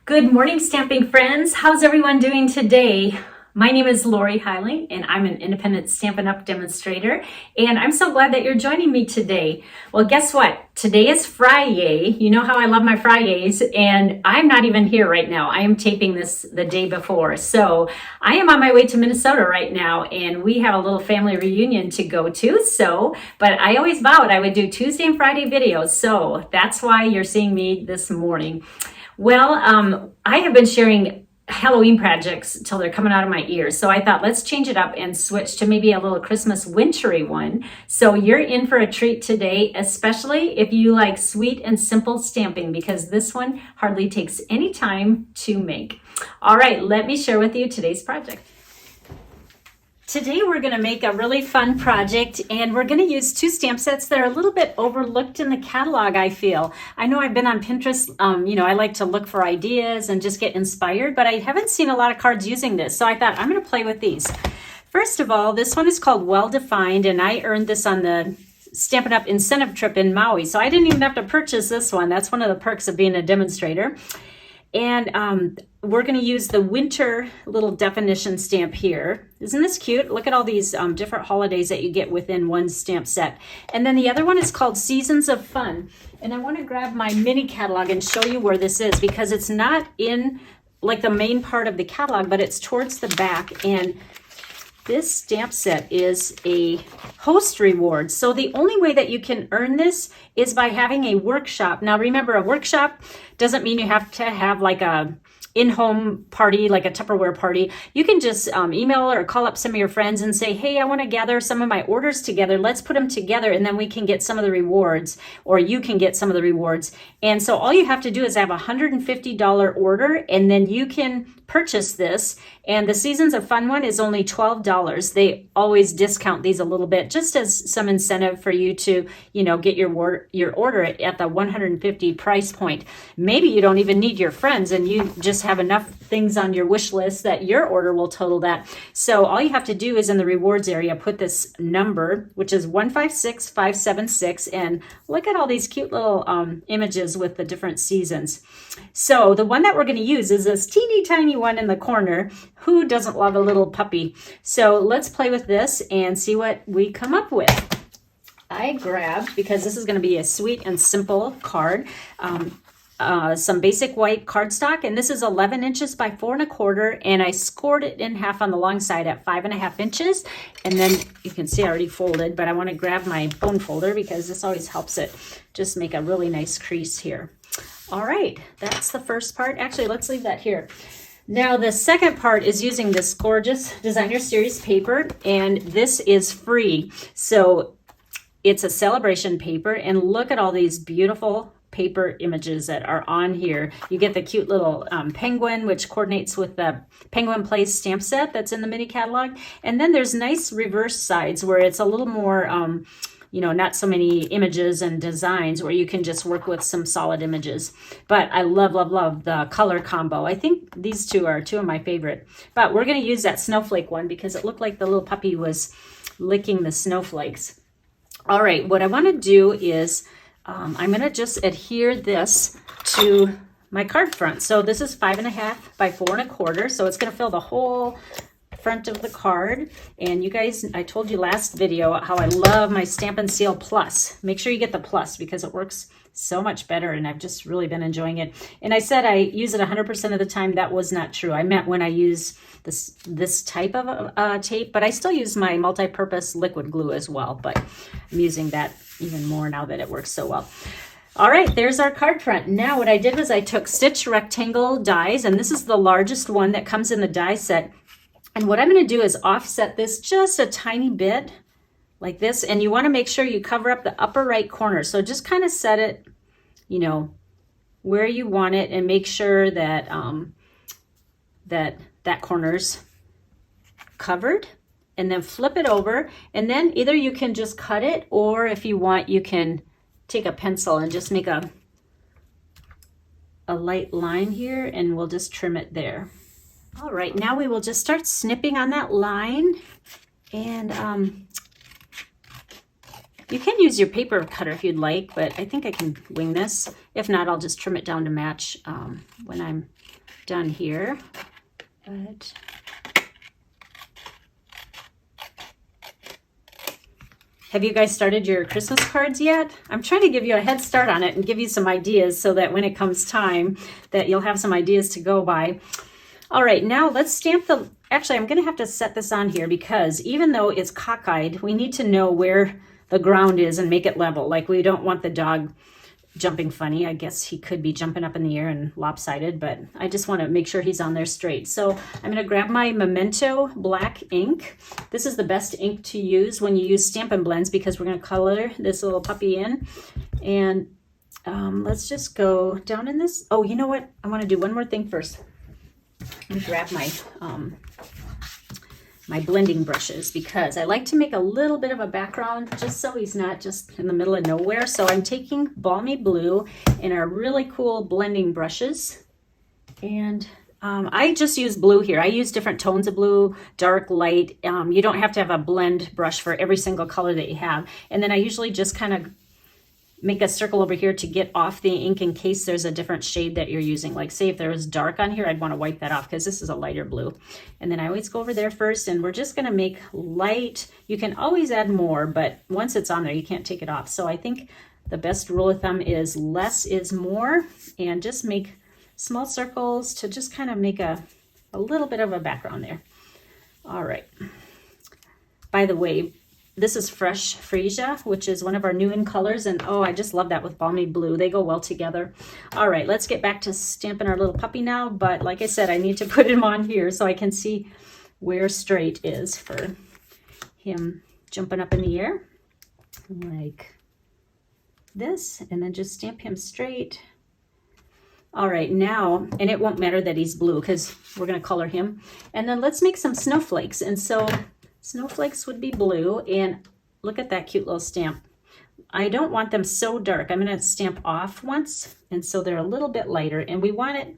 Good morning, stamping friends. How's everyone doing today? My name is Lorri Heiling, and I'm an independent Stampin' Up! Demonstrator, and I'm so glad that you're joining me today. Well, guess what? Today is Friday. You know how I love my Fridays, and I'm not even here right now. I am taping this the day before, so I am on my way to Minnesota right now, and we have a little family reunion to go to, but I always vowed I would do Tuesday and Friday videos, so that's why you're seeing me this morning. Well, I have been sharing Halloween projects till they're coming out of my ears. So I thought, let's change it up and switch to maybe a little Christmas wintry one. So you're in for a treat today, especially if you like sweet and simple stamping, because this one hardly takes any time to make. All right, let me share with you today's project. Today we're going to make a really fun project, and we're going to use two stamp sets that are a little bit overlooked in the catalog, I feel. I know I've been on Pinterest, I like to look for ideas and just get inspired, but I haven't seen a lot of cards using this, so I thought I'm going to play with these. First of all, this one is called Well Defined, and I earned this on the Stampin' Up! Incentive trip in Maui, so I didn't even have to purchase this one. That's one of the perks of being a demonstrator. And we're going to use the winter little definition stamp here. Isn't this cute? Look at all these different holidays that you get within one stamp set. And then the other one is called Seasons of Fun. And I want to grab my mini catalog and show you where this is, because it's not in like the main part of the catalog, but it's towards the back. And this stamp set is a host reward. So the only way that you can earn this is by having a workshop. Now remember, a workshop doesn't mean you have to have like a in-home party, like a Tupperware party. You can just email or call up some of your friends and say, hey, I want to gather some of my orders together. Let's put them together, and then we can get some of the rewards, or you can get some of the rewards. And so all you have to do is have a $150 order, and then you can purchase this. And the Seasons of Fun one is only $12. They always discount these a little bit, just as some incentive for you to, get your order at the $150 price point. Maybe you don't even need your friends, and you just have enough things on your wish list that your order will total that. So all you have to do is in the rewards area, put this number, which is 156576, and look at all these cute little images with the different seasons. So the one that we're going to use is this teeny tiny one in the corner. Who doesn't love a little puppy? So let's play with this and see what we come up with. I grabbed, because this is going to be a sweet and simple card, some basic white cardstock, and this is 11 inches by 4 1/4, and I scored it in half on the long side at 5 1/2 inches. And then you can see I already folded, but I want to grab my bone folder because this always helps it just make a really nice crease here. All right, that's the first part. Actually, let's leave that here. Now the second part is using this gorgeous Designer Series paper, and this is free. So it's a celebration paper, and look at all these beautiful paper images that are on here. You get the cute little penguin, which coordinates with the Penguin Place stamp set that's in the mini catalog. And then there's nice reverse sides where it's a little more, not so many images and designs, where you can just work with some solid images. But I love, love, love the color combo. I think these two are two of my favorite. But we're going to use that snowflake one because it looked like the little puppy was licking the snowflakes. All right, what I want to do is I'm going to just adhere this to my card front. So this is 5 1/2 by 4 1/4. So it's going to fill the whole front of the card. And you guys, I told you last video how I love my Stampin' Seal Plus. Make sure you get the Plus because it works so much better, and I've just really been enjoying it. And I said I use it 100% of the time. That was not true. I meant when I use this type of tape, but I still use my multi-purpose liquid glue as well, but I'm using that even more now that it works so well. All right, there's our card front. Now what I did was I took Stitch rectangle dies, and this is the largest one that comes in the die set. And what I'm going to do is offset this just a tiny bit like this, and you want to make sure you cover up the upper right corner. So just kind of set it, where you want it, and make sure that that corner's covered. And then flip it over, and then either you can just cut it, or if you want, you can take a pencil and just make a light line here, and we'll just trim it there. All right, now we will just start snipping on that line, and You can use your paper cutter if you'd like, but I think I can wing this. If not, I'll just trim it down to match when I'm done here. But have you guys started your Christmas cards yet? I'm trying to give you a head start on it and give you some ideas so that when it comes time that you'll have some ideas to go by. All right, now let's stamp the, actually I'm gonna have to set this on here because even though it's cockeyed, we need to know where the ground is and make it level. Like we don't want the dog jumping funny. I guess he could be jumping up in the air and lopsided, but I just want to make sure he's on there straight. So I'm going to grab my Memento black ink. This is the best ink to use when you use Stampin' Blends because we're going to color this little puppy in. And let's just go down in this. Oh, you know what? I want to do one more thing first. Let me grab my my blending brushes because I like to make a little bit of a background just so he's not just in the middle of nowhere. So I'm taking Balmy Blue and our really cool blending brushes. And I just use blue here. I use different tones of blue, dark, light. You don't have to have a blend brush for every single color that you have. And then I usually just kind of make a circle over here to get off the ink in case there's a different shade that you're using. Like say if there was dark on here, I'd want to wipe that off because this is a lighter blue. And then I always go over there first and we're just going to make light. You can always add more, but once it's on there, you can't take it off. So I think the best rule of thumb is less is more and just make small circles to just kind of make a little bit of a background there. All right. By the way, this is Fresh Freesia, which is one of our new in colors. And oh, I just love that with Balmy Blue. They go well together. All right, let's get back to stamping our little puppy now. But like I said, I need to put him on here so I can see where straight is for him jumping up in the air. Like this. And then just stamp him straight. All right, now, and it won't matter that he's blue because we're going to color him. And then let's make some snowflakes. And so snowflakes would be blue, and look at that cute little stamp. I don't want them so dark. I'm going to stamp off once, and so they're a little bit lighter, and we want it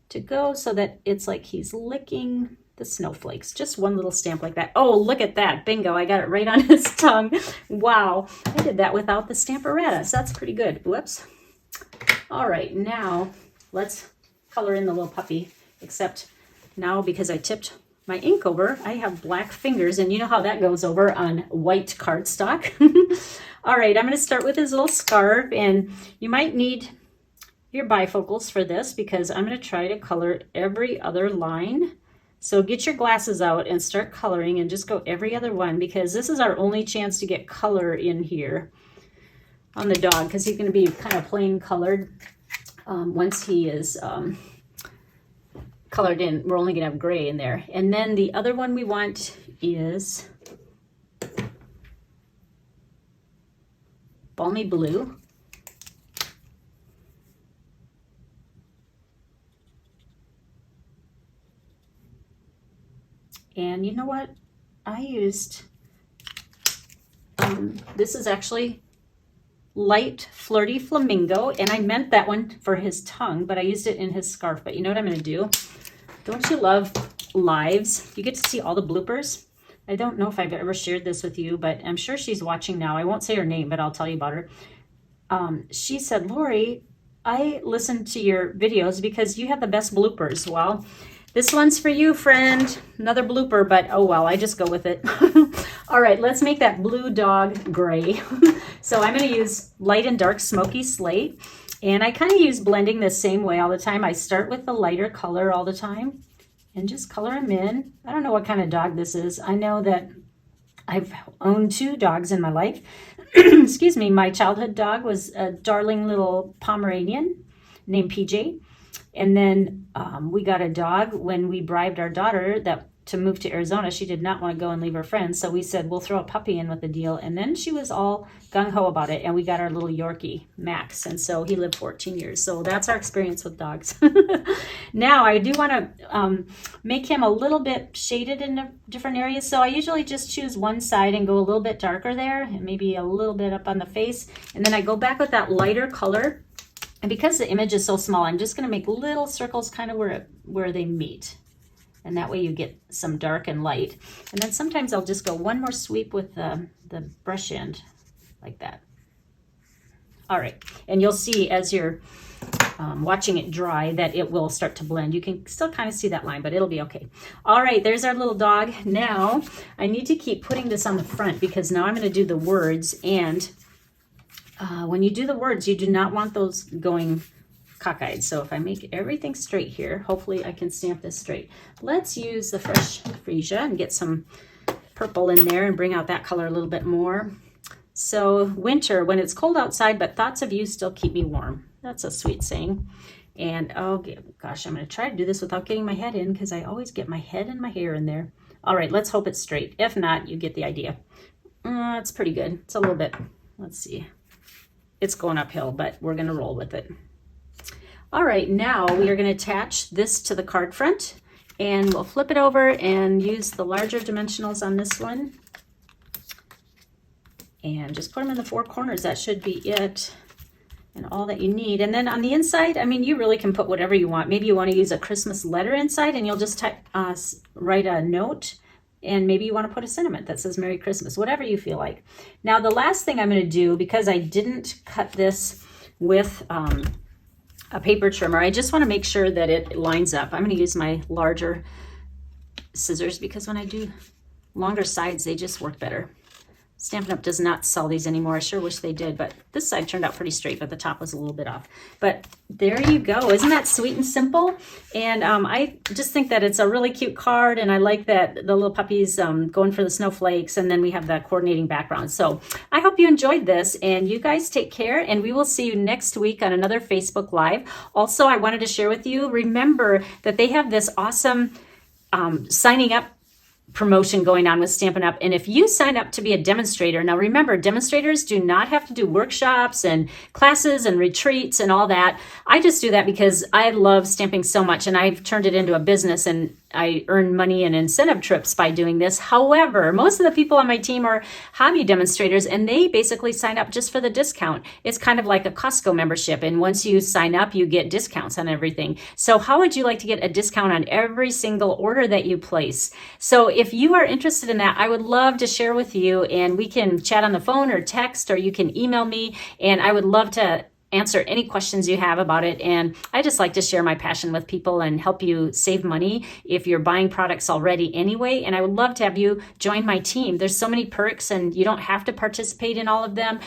to go so that it's like he's licking the snowflakes. Just one little stamp like that. Oh, look at that. Bingo. I got it right on his tongue. Wow. I did that without the Stamparatus. That's pretty good. Whoops. All right, now let's color in the little puppy, except now because I tipped my ink over, I have black fingers, and you know how that goes over on white cardstock. All right, I'm going to start with his little scarf, and you might need your bifocals for this because I'm going to try to color every other line. So get your glasses out and start coloring and just go every other one because this is our only chance to get color in here on the dog because he's going to be kind of plain colored once he is colored in. We're only gonna have gray in there. And then the other one we want is Balmy Blue. And you know what? I used, this is actually Light Flirty Flamingo, and I meant that one for his tongue, but I used it in his scarf. But you know what I'm gonna do? Don't you love lives? You get to see all the bloopers. I don't know if I've ever shared this with you, but I'm sure she's watching now. I won't say her name, but I'll tell you about her. She said, Lori, I listened to your videos because you have the best bloopers. Well, this one's for you, friend. Another blooper, but oh well, I just go with it. All right, let's make that blue dog gray. So I'm gonna use light and dark smoky slate. And I kind of use blending the same way all the time. I start with the lighter color all the time and just color them in. I don't know what kind of dog this is. I know that I've owned 2 dogs in my life. Excuse me, my childhood dog was a darling little Pomeranian named PJ. And then we got a dog when we bribed our daughter to move to Arizona. She did not want to go and leave her friends. So we said, we'll throw a puppy in with the deal. And then she was all gung-ho about it. And we got our little Yorkie, Max. And so he lived 14 years. So that's our experience with dogs. Now I do want to make him a little bit shaded in different areas. So I usually just choose one side and go a little bit darker there and maybe a little bit up on the face. And then I go back with that lighter color. And because the image is so small, I'm just going to make little circles kind of where they meet. And that way you get some dark and light. And then sometimes I'll just go one more sweep with the brush end like that. All right, and you'll see as you're watching it dry that it will start to blend. You can still kind of see that line, but it'll be okay. All right, there's our little dog. Now I need to keep putting this on the front because now I'm going to do the words, and when you do the words, you do not want those going cockeyed. So if I make everything straight here, hopefully I can stamp this straight. Let's use the fresh freesia and get some purple in there and bring out that color a little bit more. So winter, when it's cold outside, but thoughts of you still keep me warm. That's a sweet saying. And oh gosh, I'm going to try to do this without getting my head in because I always get my head and my hair in there. All right, let's hope it's straight. If not, you get the idea. It's pretty good. It's a little bit, let's see. It's going uphill, but we're going to roll with it. All right, now we are going to attach this to the card front, and we'll flip it over and use the larger dimensionals on this one. And just put them in the four corners. That should be it. And all that you need. And then on the inside, I mean, you really can put whatever you want. Maybe you want to use a Christmas letter inside, and you'll just write a note, and maybe you want to put a sentiment that says Merry Christmas, whatever you feel like. Now, the last thing I'm going to do, because I didn't cut this with a paper trimmer, I just want to make sure that it lines up. I'm going to use my larger scissors because when I do longer sides, they just work better. Stampin' Up! Does not sell these anymore. I sure wish they did, but this side turned out pretty straight, but the top was a little bit off. But there you go. Isn't that sweet and simple? And I just think that it's a really cute card, and I like that the little puppy's going for the snowflakes, and then we have the coordinating background. So I hope you enjoyed this, and you guys take care, and we will see you next week on another Facebook Live. Also, I wanted to share with you, remember that they have this awesome signing up promotion going on with Stampin' Up! And if you sign up to be a demonstrator, now remember, demonstrators do not have to do workshops and classes and retreats and all that. I just do that because I love stamping so much, and I've turned it into a business, and I earn money and incentive trips by doing this. However, most of the people on my team are hobby demonstrators, and they basically sign up just for the discount. It's kind of like a Costco membership, and once you sign up, you get discounts on everything. So how would you like to get a discount on every single order that you place? So if you are interested in that, I would love to share with you, and we can chat on the phone or text, or you can email me, and I would love to answer any questions you have about it. And I just like to share my passion with people and help you save money if you're buying products already anyway. And I would love to have you join my team. There's so many perks, and you don't have to participate in all of them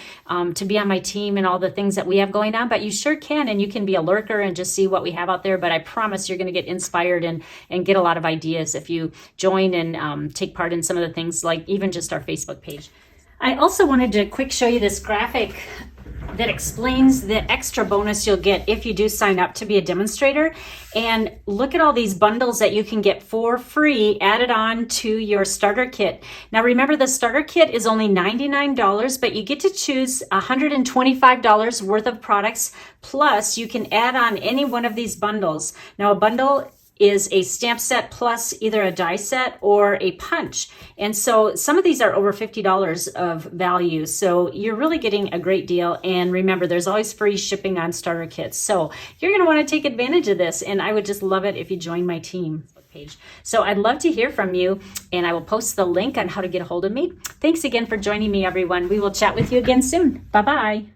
to be on my team and all the things that we have going on, but you sure can. And you can be a lurker and just see what we have out there. But I promise you're going to get inspired and get a lot of ideas if you join and take part in some of the things, like even just our Facebook page. I also wanted to quick show you this graphic that explains the extra bonus you'll get if you do sign up to be a demonstrator. And look at all these bundles that you can get for free added on to your starter kit. Now remember, the starter kit is only $99, but you get to choose $125 worth of products, plus you can add on any one of these bundles. Now a bundle is a stamp set plus either a die set or a punch. And so some of these are over $50 of value. So you're really getting a great deal. And remember, there's always free shipping on starter kits. So you're going to want to take advantage of this. And I would just love it if you join my team page. So I'd love to hear from you, and I will post the link on how to get a hold of me. Thanks again for joining me, everyone. We will chat with you again soon. Bye-bye.